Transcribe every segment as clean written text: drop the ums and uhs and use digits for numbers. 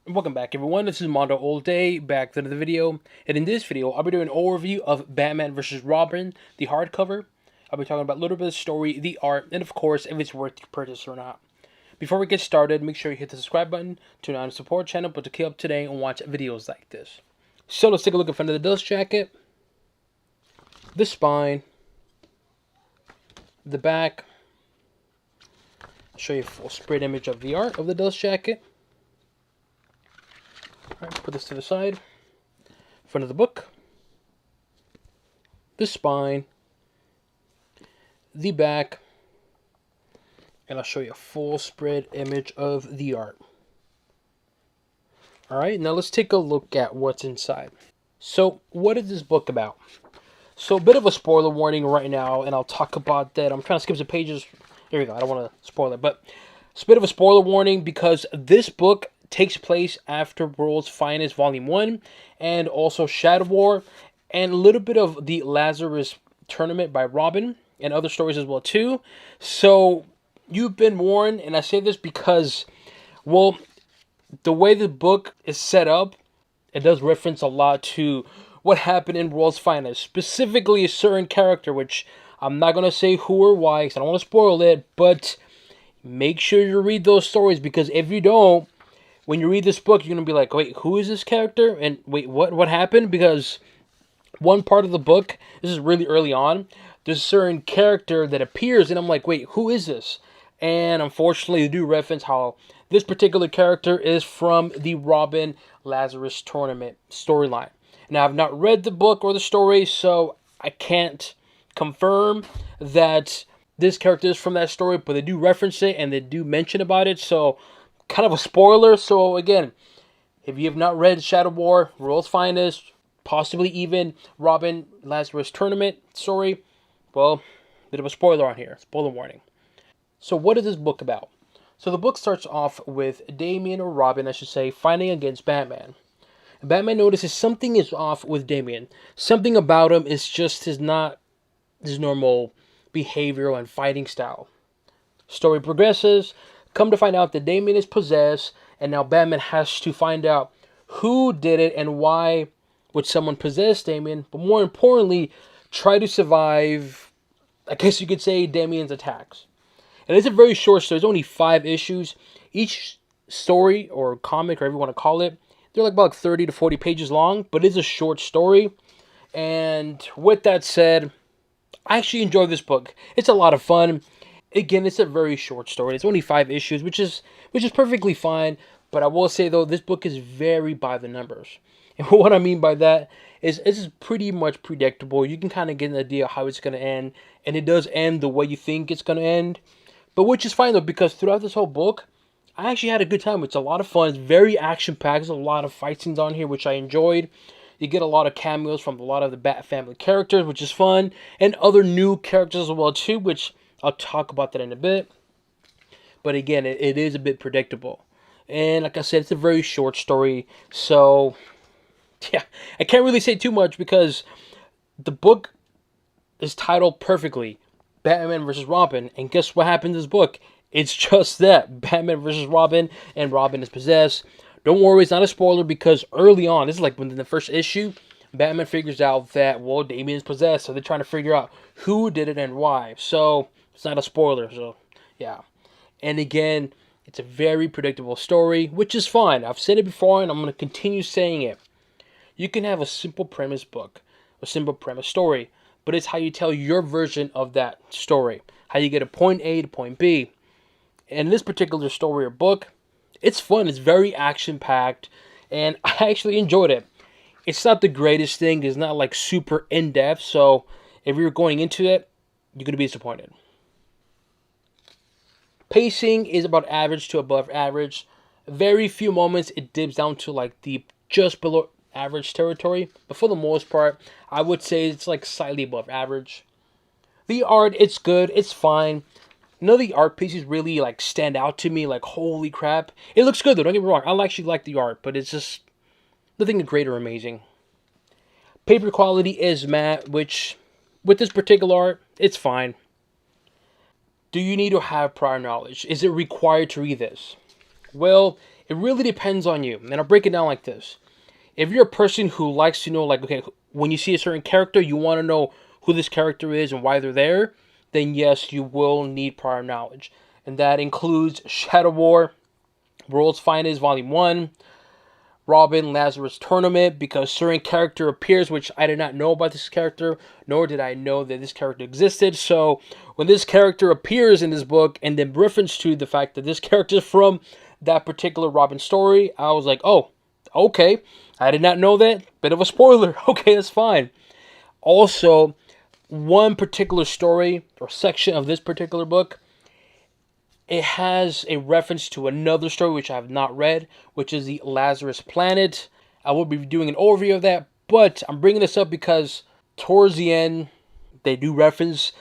Welcome back, everyone. This is MandoAllDay, back to the video. And in this video, I'll be doing an overview of Batman vs. Robin, the hardcover. I'll be talking about a little bit of the story, the art, and of course, if it's worth your purchase or not. Before we get started, make sure you hit the subscribe button to not support channel, but to keep up to date and watch videos like this. So let's take a look at front of the dust jacket, the spine, the back. I'll show you a full spread image of the art of the dust jacket. Alright, put this to the side. Front of the book. The spine. The back. And I'll show you a full spread image of the art. Alright, now let's take a look at what's inside. So, what is this book about? So, a bit of a spoiler warning right now, and I'll talk about that. I'm trying to skip some pages. There we go, I don't want to spoil it, but it's a bit of a spoiler warning because this book takes place after World's Finest Volume 1 and also Shadow War and a little bit of the Lazarus Tournament by Robin and other stories as well too. So you've been warned, and I say this because, well, the way the book is set up, it does reference a lot to what happened in World's Finest, specifically a certain character, which I'm not going to say who or why because I don't want to spoil it, but make sure you read those stories because if you don't, when you read this book, you're going to be like, wait, who is this character? And wait, what happened? Because one part of the book, this is really early on, there's a certain character that appears, and I'm like, wait, who is this? And unfortunately, they do reference how this particular character is from the Robin Lazarus Tournament storyline. Now, I've not read the book or the story, so I can't confirm that this character is from that story, but they do reference it, and they do mention about it, so kind of a spoiler. So again, if you have not read Shadow War, World's Finest, possibly even Robin Lazarus Tournament story, well, bit of a spoiler on here. Spoiler warning. So what is this book about? So the book starts off with Damian, or Robin, I should say, fighting against Batman. And Batman notices something is off with Damian. Something about him is just not his normal behavioral and fighting style. Story progresses. Come to find out that Damian is possessed, and now Batman has to find out who did it and why would someone possess Damian, but more importantly, try to survive, I guess you could say, Damian's attacks. And it's a very short story. It's only 5 issues. Each story, or comic, or whatever you want to call it, they're like about 30 to 40 pages long, but it's a short story. And with that said, I actually enjoy this book. It's a lot of fun. Again, it's a very short story. It's only 5 issues, which is perfectly fine. But I will say, though, this book is very by the numbers. And what I mean by that is it's pretty much predictable. You can kind of get an idea of how it's going to end. And it does end the way you think it's going to end. But which is fine, though, because throughout this whole book, I actually had a good time. It's a lot of fun. It's very action-packed. There's a lot of fight scenes on here, which I enjoyed. You get a lot of cameos from a lot of the Bat family characters, which is fun. And other new characters as well, too, which I'll talk about that in a bit. But again, it is a bit predictable. And like I said, it's a very short story. So, yeah, I can't really say too much because the book is titled perfectly Batman vs. Robin. And guess what happens in this book? It's just that. Batman vs. Robin, and Robin is possessed. Don't worry, it's not a spoiler because early on, this is like within the first issue, Batman figures out that, well, Damian's possessed. So they're trying to figure out who did it and why. So it's not a spoiler, so yeah. And again, it's a very predictable story, which is fine. I've said it before, and I'm going to continue saying it. You can have a simple premise book, a simple premise story, but it's how you tell your version of that story. How you get a point A to point B. And this particular story or book, it's fun. It's very action-packed, and I actually enjoyed it. It's not the greatest thing. It's not like super in-depth, so if you're going into it, you're going to be disappointed. Pacing is about average to above average. Very few moments it dips down to like the just below average territory. But for the most part, I would say it's like slightly above average. The art, it's good. It's fine. None of the art pieces really like stand out to me like holy crap. It looks good though, don't get me wrong. I actually like the art, but it's just nothing great or amazing. Paper quality is matte, which with this particular art, it's fine. Do you need to have prior knowledge? Is it required to read this? Well, It really depends on you. And I'll break it down like this. If you're a person who likes to know, like, okay, when you see a certain character, you want to know who this character is and why they're there, then yes, you will need prior knowledge. And that includes Shadow War, World's Finest, Volume 1, Robin Lazarus Tournament, because certain character appears, which I did not know about this character, nor did I know that this character existed. So when this character appears in this book, and then reference to the fact that this character is from that particular Robin story, I was like, oh, okay, I did not know that. Bit of a spoiler. Okay, that's fine. Also, one particular story or section of this particular book, it has a reference to another story which I have not read, which is the Lazarus Planet. I will be doing an overview of that, but I'm bringing this up because towards the end, they do reference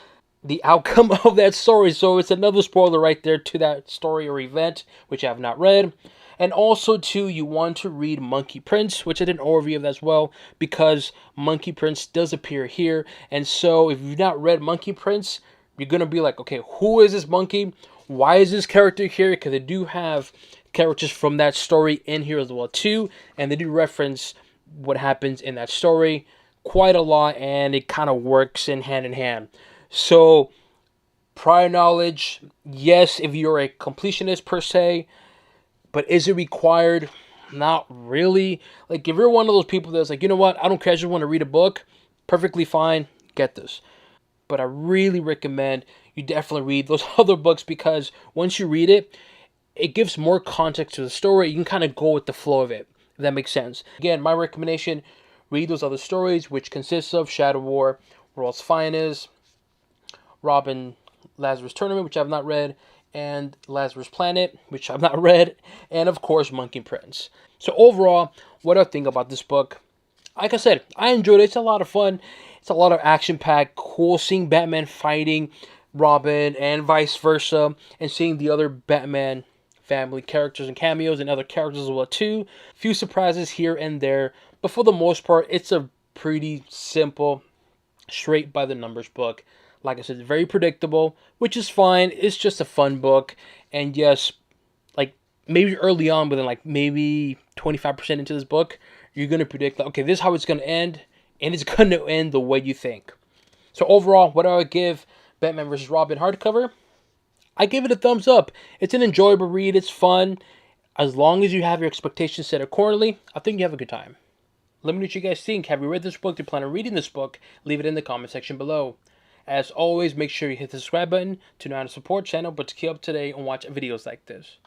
the outcome of that story, so it's another spoiler right there to that story or event, which I have not read. And also, too, you want to read Monkey Prince, which I did an overview of as well, because Monkey Prince does appear here. And so, if you've not read Monkey Prince, you're going to be like, okay, who is this monkey? Why is this character here? Because they do have characters from that story in here as well, too. And they do reference what happens in that story quite a lot, and it kind of works in hand. So, prior knowledge, yes, if you're a completionist per se, but is it required? Not really. Like, if you're one of those people that's like, you know what, I don't care, I just want to read a book, perfectly fine, get this. But I really recommend you definitely read those other books, because once you read it, it gives more context to the story. You can kind of go with the flow of it, if that makes sense. Again, my recommendation, read those other stories, which consists of Shadow War, World's Finest, Robin Lazarus Tournament, which I have not read, and Lazarus Planet, which I've not read, and of course Monkey Prince. So overall, what do I think about this book? Like I said, I enjoyed it. It's a lot of fun. It's a lot of action-packed, cool seeing Batman fighting Robin and vice versa, and seeing the other Batman family characters and cameos and other characters as well too. Few surprises here and there, but for the most part, it's a pretty simple, straight by the numbers book. Like I said, very predictable, which is fine. It's just a fun book. And yes, like maybe early on, but then like maybe 25% into this book, you're going to predict, like, okay, this is how it's going to end, and it's going to end the way you think. So overall, what do I give Batman vs. Robin hardcover? I give it a thumbs up. It's an enjoyable read. It's fun. As long as you have your expectations set accordingly, I think you have a good time. Let me know what you guys think. Have you read this book? Do you plan on reading this book? Leave it in the comment section below. As always, make sure you hit the subscribe button to know how to support the channel, but to keep up to date and watch videos like this.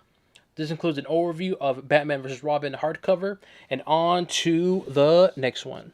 This includes an overview of Batman vs. Robin hardcover, and on to the next one.